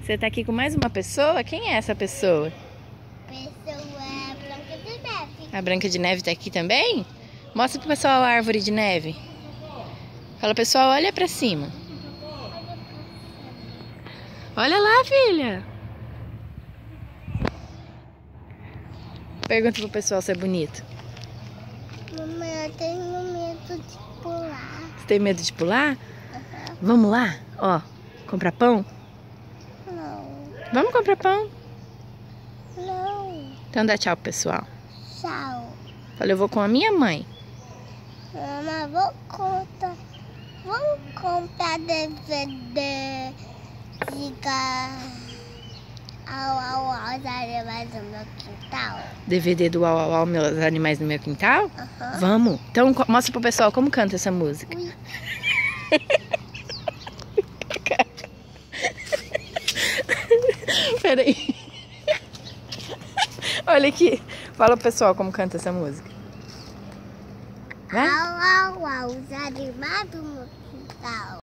Você tá aqui com mais uma pessoa? Quem é essa pessoa? Pessoa Branca de Neve. A Branca de Neve tá aqui também? Mostra pro pessoal a árvore de neve. Fala, pessoal, olha pra cima. Olha lá, filha. Pergunta pro pessoal se é bonito. Mamãe, eu tenho medo de pular. Você tem medo de pular? Uhum. Vamos lá, ó, comprar pão? Não. Vamos comprar pão? Não. Então dá tchau pro pessoal. Tchau. Falei, eu vou com a minha mãe. Mamãe, vamos comprar DVD de os animais do meu quintal. DVD do Uau, Uau, Uau, Meus Animais no Meu Quintal? Uhum. Vamos. Então mostra pro pessoal como canta essa música. Ui. Peraí. Olha aqui. Fala pro pessoal como canta essa música. Vai? Au, au, au, os animais do meu quintal.